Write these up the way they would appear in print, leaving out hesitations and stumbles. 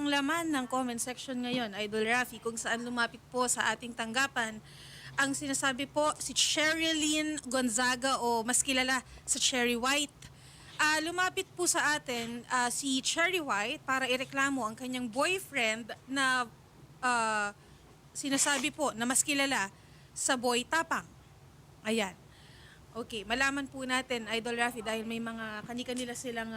ang laman ng comment section ngayon, Idol Rafi, kung saan lumapit po sa ating tanggapan, ang sinasabi po si Sherilyn Gonzaga o mas kilala sa Cherry White. Lumapit po sa atin si Cherry White para ireklamo ang kanyang boyfriend na sinasabi po na mas kilala sa Boy Tapang. Ayan. Okay, malaman po natin, Idol Rafi, dahil may mga kani-kanila silang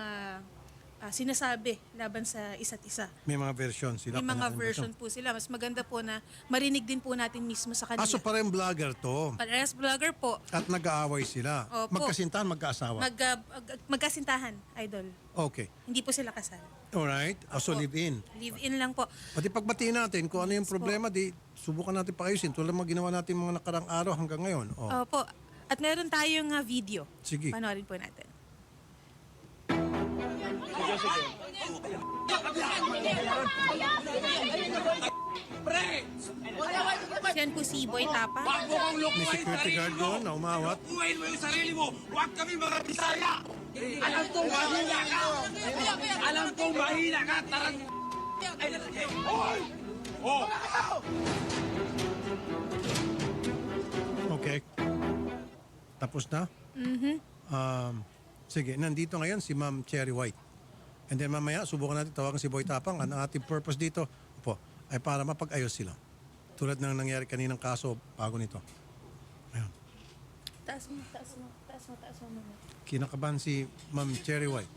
sinasabi laban sa isa't isa. May mga version sila. May mga version po sila. Mas maganda po na marinig din po natin mismo sa kanila. So parang vlogger to. Parehas vlogger po. At nag-aaway sila. Opo. Magkasintahan, magkaasawa. Magkasintahan, Idol. Okay. Hindi po sila kasal. Alright. So Opo. live-in. Live-in lang po. Pati pagbatiin natin kung ano yung problema, di subukan natin paayusin. Tulad mga ginawa natin mga nakarang araw hanggang ngayon. Opo. At meron tayong video. Sige. Panoorin po natin. Yan po si Boy Tapang. May security guard doon na umawat. Buhayin mo yung sarili mo! Huwag kami mga Bisaya! Alam kong mahina ka! Alam kong mahina ka! Tarang... Hoy! Oh! Okay. Tapos na? Sige, nandito ngayon si Ma'am Cherry White. And then mamaya, subukan natin tawagan si Boy Tapang. Ang ating purpose dito po ay para mapag-ayos sila. Tulad ng nangyari kaninang kaso bago nito. Ayun. Taas mo. Kinakabahan si Ma'am Cherry White.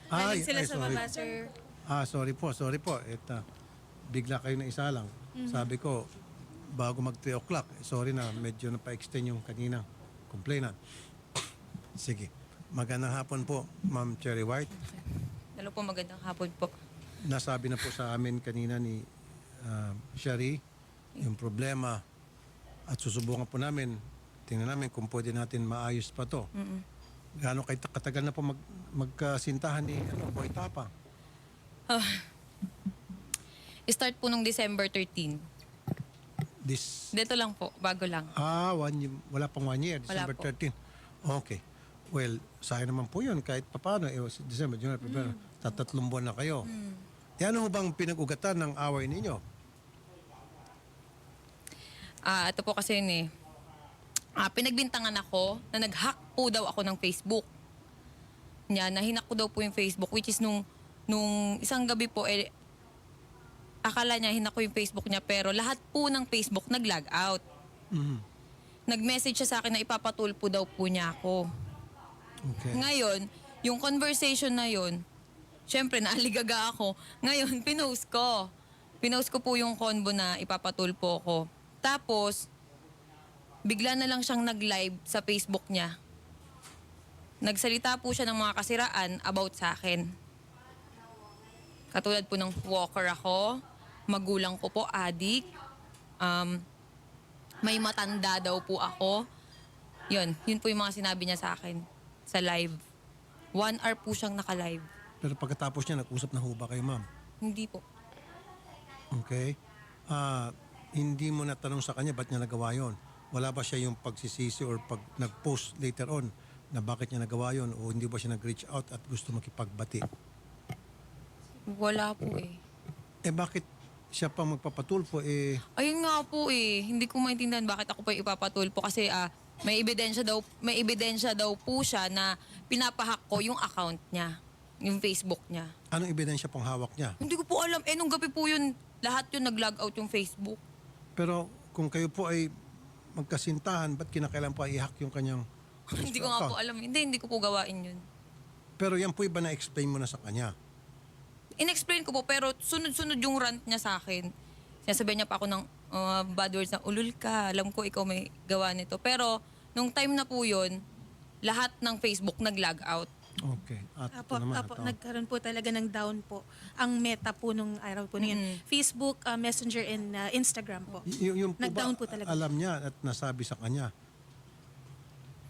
Galing sila sa sorry. baba, sir. Sorry po. Bigla kayo na isa lang. Sabi ko, bago mag 3 o'clock, sorry na, medyo napa-extend yung kaninang complainant. Sige. Magandang hapon po, Ma'am Cherry White. Hello po, magandang hapon po. Nasabi na po sa amin kanina ni Sherry yung problema at susubukan po namin, tingnan namin kung pwede natin maayos pa to. Gaano katagal na po magkasintahan ni Boy Tapang? Start po nung December 13. Dito lang po, bago lang. Wala pang 1 year, Wala December po. 13. Okay. Well, sayang naman po yun kahit papano. December, January, February, tatatlong buwan na kayo. Ano bang pinag-ugatan ng away ninyo? Ito po kasi yun eh. Pinagbintangan ako na nag-hack po daw ako ng Facebook. Nahinak ko daw po yung Facebook, which is nung isang gabi po, akala niya hinak ko yung Facebook niya, pero lahat po ng Facebook nag-log out. Nag-message siya sa akin na ipapatulpo daw po niya ako. Okay. Ngayon, yung conversation na yun, syempre naaligaga ako. Ngayon, pinost ko. Pinost ko po yung convo na ipapatulpo ko. Tapos, bigla na lang siyang nag-live sa Facebook niya. Nagsalita po siya ng mga kasiraan about sa akin. Katulad po ng walker ako, magulang ko po, adik, may matanda daw po ako. Yun po yung mga sinabi niya sa akin sa live. 1 hour po siyang naka-live. Pero pagkatapos niya, nag-usap na ho ba kayo, ma'am? Hindi po. Okay. Hindi mo natanong sa kanya ba't niya nagawa yun? Wala ba siya yung pagsisisi or pag nag-post later on na bakit niya nagawa yun o hindi ba siya nag-reach out at gusto makipagbati? Wala po eh. Bakit siya pang magpapatulpo Ayun nga po eh. Hindi ko maintindihan bakit ako pa ipapatulpo kasi may ebidensya daw po siya na pinapahack ko yung account niya, yung Facebook niya. anong ebidensya pong hawak niya? Hindi ko po alam. Nung gabi po yun, lahat yun nag-log out yung Facebook. Pero kung kayo po ay magkasintahan, ba't kinakailan po ay i-hack yung kanyang Hindi ko nga po alam. Hindi ko po gawain yun. Pero yan po iba na-explain mo na sa kanya. In-explain ko po, pero sunod-sunod yung rant niya sa akin. Sinasabihan niya pa ako ng bad words na, ulul ka, alam ko ikaw may gawa nito. Pero, nung time na po yun, lahat ng Facebook nag-log out. Okay. At ito Apo, naman. nagkaroon po talaga ng down po ang meta po nung araw po na yun. Facebook, Messenger, and Instagram po. Yung po Nag-down ba, po talaga. alam niya at nasabi sa kanya?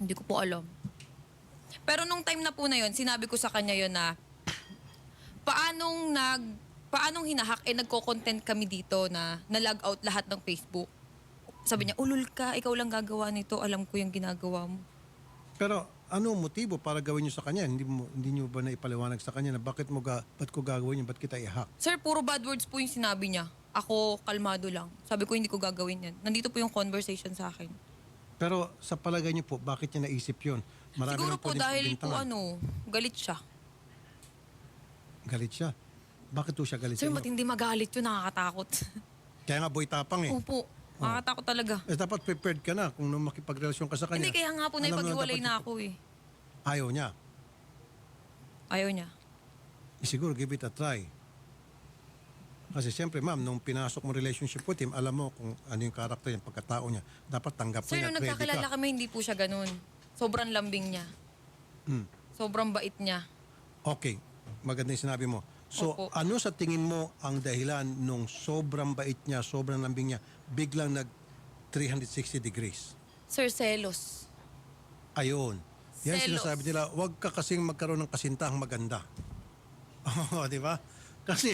Hindi ko po alam. Pero nung time na po na yun, sinabi ko sa kanya yun na, paanong hinahack, nagko-content kami dito na na-log out lahat ng Facebook. Sabi niya, ulul ka, ikaw lang gagawa nito, alam ko yung ginagawa mo. Pero ano ang motibo para gawin nyo sa kanya? Hindi nyo ba naipaliwanag sa kanya na ba't ko gagawin yun? Ba't kita i-hack? Sir, puro bad words po yung sinabi niya. Ako, kalmado lang. Sabi ko, hindi ko gagawin yan. Nandito po yung conversation sa akin. Pero sa palagay niyo po, bakit niya naisip yun? Marami Siguro nang po pwedeng dahil po pagbintangan. galit siya. Galit siya. Bakit po siya galit Sir, sa inyo? matindi magalit yun, nakakatakot. Kaya nga boy tapang eh. Opo, nakakatakot talaga. Dapat prepared ka na kung nung makipagrelasyon ka sa kanya. Hindi, kaya nga po Alam mo naipag-iwalay dapat na ako eh. Ayaw niya. Ayaw niya. Siguro give it a try. Kasi siyempre ma'am, nung pinasok mo relationship with him, alam mo kung ano yung karakter niya, pagkatao niya. Dapat tanggap mo Sir, niya, nung ready nagkakilala ka. kami, hindi po siya ganun. Sobrang lambing niya. Hmm. Sobrang bait niya. Okay, maganda yung sinabi mo. So, Opo. ano sa tingin mo ang dahilan nung sobrang bait niya, sobrang lambing niya, biglang nag 360 degrees? Sir, selos. Ayun. Yan Selos. sinasabi nila, huwag ka kasing magkaroon ng kasintahang maganda. Oo, di ba? Kasi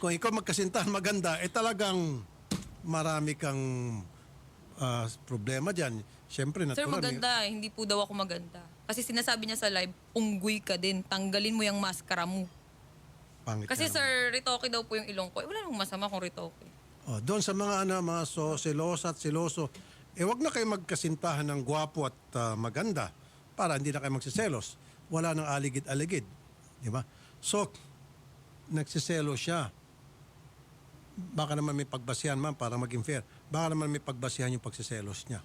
kung ikaw magkasintahan maganda, talagang marami kang problema dyan. Siyempre, Sir, natural. maganda. Hindi po daw ako maganda. Kasi sinasabi niya sa live, unggoy ka din. Tanggalin mo yung maskara mo. Pangit Kasi nga naman. sir, ritoke daw po yung ilong ko. Wala namang masama kung ritoke. Doon sa mga mga selosa at seloso, wag na kayo magkasintahan ng gwapo at maganda para hindi na kayo magsiselos. Wala nang aligid-aligid. Di ba? So, nagsiselo siya. Baka naman may pagbasihan, ma'am, para maging fair. Baka naman may pagbasihan yung pagsiselos niya.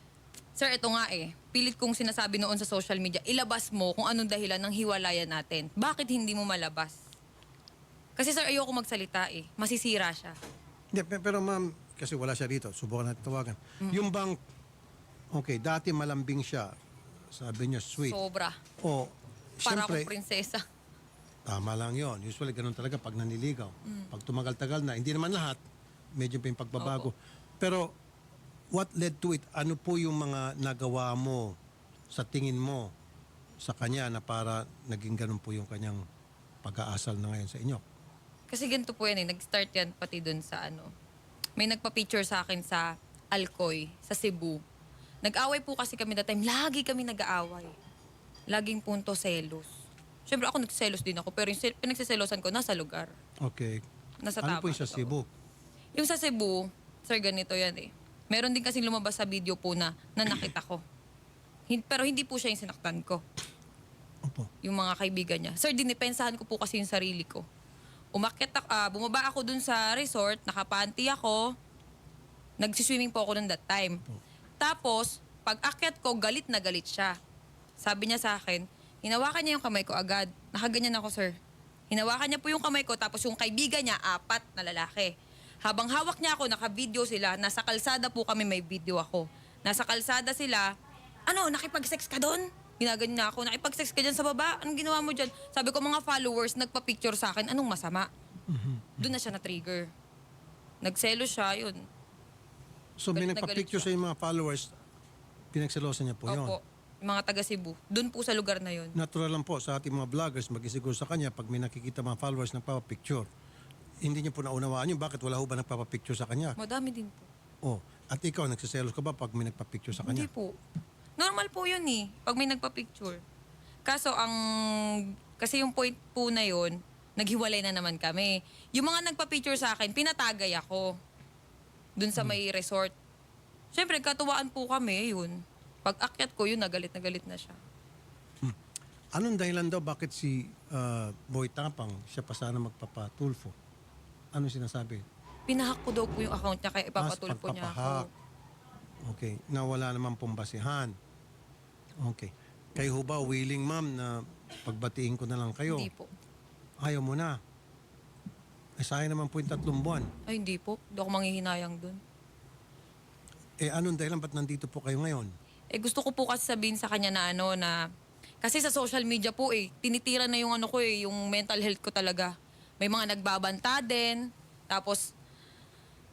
Sir, ito nga eh. Pilit kong sinasabi noon sa social media, ilabas mo kung anong dahilan ng hiwalayan natin. Bakit hindi mo malabas? Kasi sir, ayoko magsalita eh. Masisira siya. Hindi, pero ma'am, kasi wala siya dito. Subukan natin tawagan. Yung bang, okay, dati malambing siya. Sabi niya, sweet. Sobra. O, Para siyempre, akong prinsesa. tama lang yon. Usually, ganun talaga pag naniligaw. Pag tumagal-tagal na, hindi naman lahat, medyo pa yung pagbabago. Pero, what led to it? Ano po yung mga nagawa mo sa tingin mo sa kanya na para naging ganun po yung kanyang pag-aasal na ngayon sa inyo? Kasi ganito po yan eh. Nag-start yan pati dun sa ano. May nagpa-picture sa akin sa Alcoy, sa Cebu. Nag-away po kasi kami that time. Lagi kami nag-aaway. Laging punto selos. Siyempre ako nagselos din ako. Pero yung pinagsiselosan ko nasa lugar. Okay. Nasa Ano tama. po yung sa Cebu? Yung sa Cebu, sir, ganito yan eh. Meron din kasing lumabas sa video po na nakita ko. Pero hindi po siya yung sinaktan ko. Opo. Yung mga kaibigan niya. Sir, dinipensahan ko po kasi yung sarili ko. Bumaba ako dun sa resort, nakapanty ako, nagsiswimming po ako nun that time. Tapos, pag akyat ko, galit na galit siya. Sabi niya sa akin, hinawakan niya yung kamay ko agad. Nakaganyan ako, sir. Hinawakan niya po yung kamay ko, tapos yung kaibigan niya, 4 na lalaki. Habang hawak niya ako, naka-video sila. Nasa kalsada po kami, may video ako. Nasa kalsada sila, ano, nakipag-sex ka doon? Ginaganyan niya ako, nakipag-sex ka dyan sa baba? Anong ginawa mo dyan? Sabi ko, mga followers, nagpa-picture sa akin, anong masama? Doon na siya na-trigger. Nagselo siya, yun. So, may Galit na nagpa-picture galit sa yung mga followers, pinagselosan niya po yun. Opo, yung mga taga Cebu. Doon po sa lugar na yun. Natural lang po sa ating mga vloggers, mag-isiguro sa kanya pag may nakikita mga followers nagpapapicture. Hindi niyo po naunawaan yun. Bakit wala ho ba nagpapapicture sa kanya? Madami din po. Oh, at ikaw, nagsiselos ka ba pag may nagpapicture sa Hindi kanya? po. Normal po yun eh, pag may nagpa-picture. Kasi yung point po na yun, naghiwalay na naman kami. Yung mga nagpa-picture sa akin, pinatagay ako. Dun sa may resort. Siyempre, katuwaan po kami, yun. Pag akyat ko, yun, nagalit na siya. Anong dahilan daw bakit si Boy Tapang siya pa sana magpapatulfo? Anong sinasabi? Pinahack ko daw po yung account niya, kaya ipapatulpo niya pagpapahak. ako. Okay, na wala naman pong basihan. Okay. Kayo ho ba willing, ma'am, na pagbatiin ko na lang kayo? Hindi po. Ayaw mo na. Sayang naman po yung 3 buwan. Ay, hindi po. Hindi ako manghihinayang dun. Anong dahilan ba't nandito po kayo ngayon? Gusto ko po kasi sabihin sa kanya na kasi sa social media po tinitira na yung ko yung mental health ko talaga. May mga nagbabanta din. Tapos,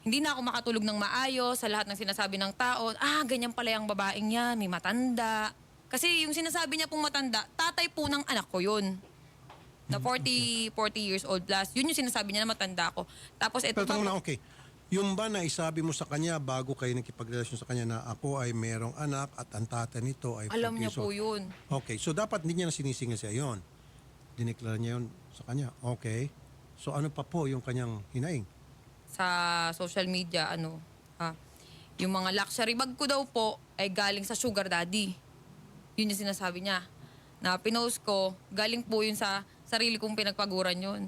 hindi na ako makatulog ng maayos sa lahat ng sinasabi ng tao. Ganyan pala yung babaeng yan, may matanda. Kasi yung sinasabi niya pong matanda, tatay po ng anak ko yun. Na 40 years old plus. Yun yung sinasabi niya na matanda ako. Tapos ito Pero tanong na, okay. Yung ba na isabi mo sa kanya bago kayo nakipagrelasyon sa kanya na ako ay merong anak at ang tatay nito ay Alam niya 40 years po old? yun. Okay, so dapat hindi niya na sinisingil siya yon. Dineklara niya yun sa kanya. Okay. So ano pa po yung kanyang hinaing? Sa social media, yung mga luxury bag ko daw po ay galing sa sugar daddy. Yun yung sinasabi niya. Na pinost ko, galing po yun sa sarili kong pinagpaguran yun.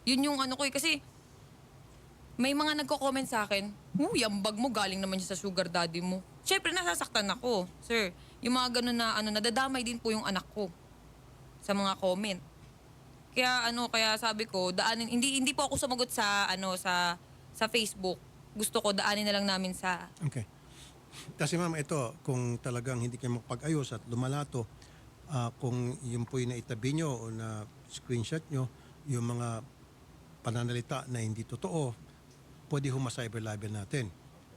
Yun yung ano ko eh, kasi may mga nagko-comment sa akin, uy, ang bag mo galing naman siya sa sugar daddy mo. Siyempre, nasasaktan ako, sir. Yung mga ganun na, nadadamay din po yung anak ko sa mga comment. Kaya sabi ko, hindi po ako sumagot sa, sa Facebook. Gusto ko, daanin na lang namin sa, Okay. Kasi ma'am, ito, kung talagang hindi kayo makapag-ayos at lumalato, kung yun po yung naitabi nyo o na screenshot nyo, yung mga pananalita na hindi totoo, pwede cyber libel natin.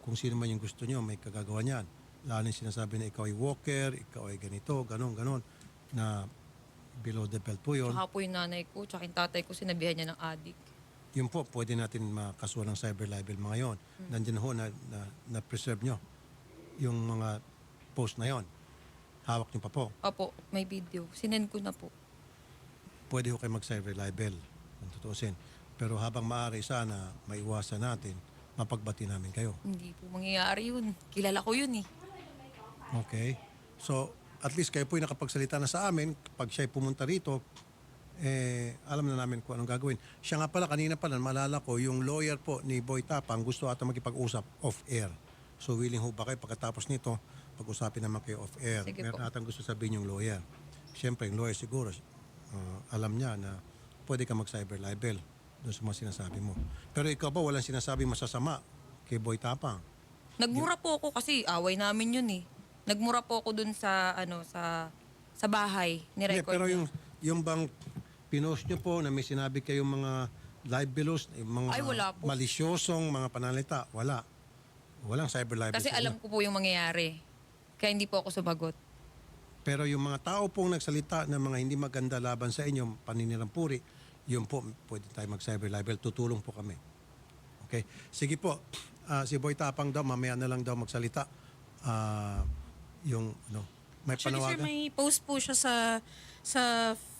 Kung sino man yung gusto nyo, may kagagawa niyan. Lalo yung sinasabi na ikaw ay walker, ikaw ay ganito, ganon, na below the belt po yun. tsaka po yung nanay ko, tsaka yung tatay ko, sinabihan niya ng adik. Yun po, pwede natin makasuhan ng cyber libel mga yon. Nandiyan ho na preserve nyo yung mga post na yon. Hawak nyo pa po. Opo, may video. Sinend ko na po. Pwede ho kayo mag-cyber libel kung tutuusin. Pero habang maaari sana maiwasan natin, mapagbati namin kayo. Hindi po mangyayari yun. Kilala ko yun eh. Okay? So, at least kayo po yung nakapagsalita na sa amin. Pag siya'y pumunta rito, alam na namin kung anong gagawin. Siya nga pala, kanina pala, maalala ko, yung lawyer po ni Boy Tapang gusto ata makipag-usap off-air. So, willing ho ba kayo pagkatapos nito, pag-usapin naman kayo off-air? Sige Meron po. atang gusto sabihin yung lawyer. Siyempre, yung lawyer siguro, alam niya na pwede ka mag-cyber libel doon sa mga sinasabi mo. Pero ikaw ba walang sinasabi masasama kay Boy Tapang? Nagmura po ako kasi away namin yun eh. Nagmura po ako dun sa, sa bahay. Hindi, Ni-record pero niya. yung bang pinost nyo po na may sinabi kayong mga libelos, yung mga Ay, wala po. malisyosong mga panalita, wala. Walang cyber libel. Kasi sa alam inyo. ko po yung mangyayari. Kaya hindi po ako sumagot. Pero yung mga tao pong nagsalita ng mga hindi maganda laban sa inyo, paninirang puri, yun po, pwede tayo mag-cyber libel. Tutulong po kami. Okay? Sige po. Si Boy Tapang daw, mamaya na lang daw magsalita. May Actually, sir, panawagan? may post po siya sa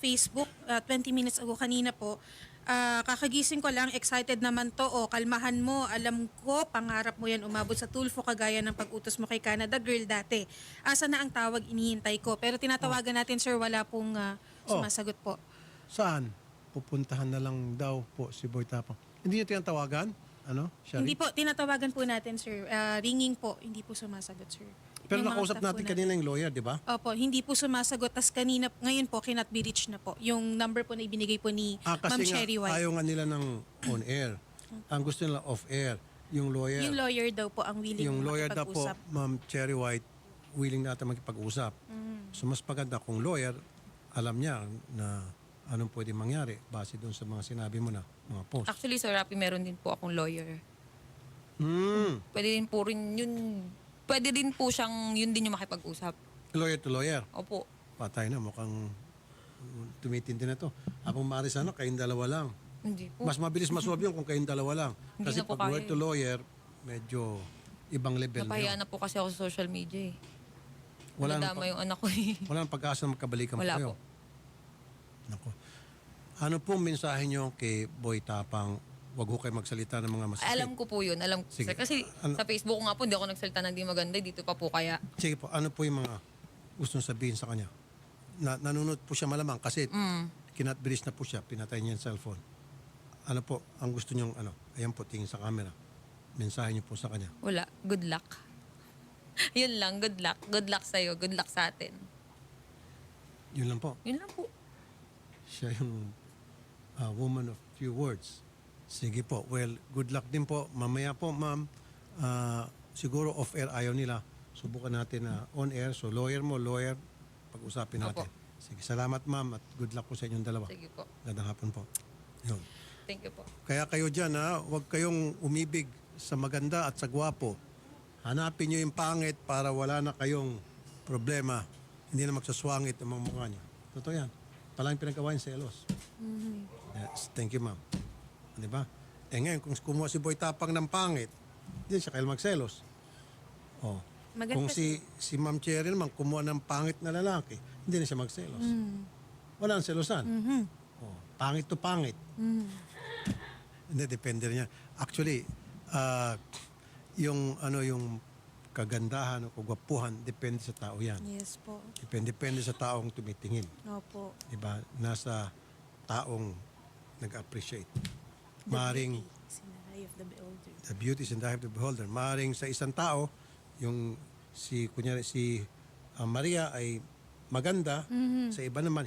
Facebook 20 minutes ago kanina po. Kakagising ko lang, excited naman to. O, kalmahan mo. Alam ko, pangarap mo yan umabot sa Tulfo kagaya ng pag-utos mo kay Canada Girl dati. Asa na ang tawag, inihintay ko. Pero tinatawagan natin, sir, wala pong sumasagot po. Saan? Pupuntahan na lang daw po si Boy Tapang. Hindi niyo tinatawagan? Shari? Hindi po, tinatawagan po natin, sir. Ringing po, hindi po sumasagot, sir. Pero Yung mga nakausap staff natin po kanina yung lawyer, di ba? Opo, hindi po sumasagot. Tas ngayon po, cannot be reached na po. Yung number po na ibinigay po ni Ma'am Kasi nga, Cherry White. ayaw nga nila ng on-air. Ang gusto nila off-air. Yung lawyer, Yung lawyer daw po ang willing yung lawyer daw po, makipag-usap. Ma'am Cherry White, willing na ata makipag-usap. So mas maganda kung lawyer, alam niya na anong pwede mangyari base doon sa mga sinabi mo na mga post. Actually, Sir Rapi, meron din po akong lawyer. Pwede din po siyang, yun din yung makipag-usap. Lawyer to lawyer. Opo. Patay na, mukhang tumitindi na to. Habang maaari sana, kayong dalawa lang. Hindi po. Mas mabilis masolve yun kung kayong dalawa lang. Hindi Kasi na po pag kaya lawyer to eh. lawyer, medyo ibang level na Napahiya yun. na po kasi ako sa social media eh. Wala nang Nadama yung anak ko eh. Wala nang pag-asa na magkabalikan Wala pa kayo. po. Nako. Ano pong mensahe nyo kay Boy Tapang? Huwag ho kayo magsalita ng mga masakit. Alam ko po yun. Alam ko. Sige. Sir. Kasi Ano- sa Facebook ko nga po, hindi ako nagsalita ng di maganda. Dito pa po kaya. Sige po, ano po yung mga gusto nyo sabihin sa kanya? Nanunod po siya malamang kasi kinatbilis na po siya, pinatay niya yung cellphone. Ano po, ang gusto nyo, ayan po, tingin sa camera. Mensahe nyo po sa kanya. Wala. Good luck. Yun lang. Good luck. Good luck sa'yo. Good luck sa atin. Yun lang po. Yun lang po. Siya yung woman of few words. Sige po. Well, good luck din po. Mamaya po, ma'am, siguro off-air ayaw nila. Subukan natin na on-air. So, lawyer mo, lawyer, pag-usapin natin. Opo. Sige, salamat ma'am at good luck po sa inyong dalawa. Sige po. Gandang hapon po. Yun. Thank you po. Kaya kayo dyan, huwag kayong umibig sa maganda at sa gwapo. Hanapin nyo yung pangit para wala na kayong problema. Hindi na magsaswangit ang mga mukha nyo. Totoo yan. Palang pinagawa yung selos. Yes, thank you, ma'am. Di ba? Eh ngayon, kung kumuha si Boy Tapang ng pangit, hindi siya kailan magselos. Oh. Maganda Kung si Ma'am Cherry naman kumuha ng pangit na lalaki, hindi na siya magselos. Wala ang selosan. Oh, pangit to pangit. Hindi, depende rin yan. Actually, yung kagandahan o kagwapuhan, depende sa tao yan. Yes po. Depende sa taong tumitingin. Opo. Diba? Nasa taong nag-appreciate. Maring It's in the eye of the beholder. the beauty is in the eye of the beholder. Maring sa isang tao, yung kunyari si Maria ay maganda, sa iba naman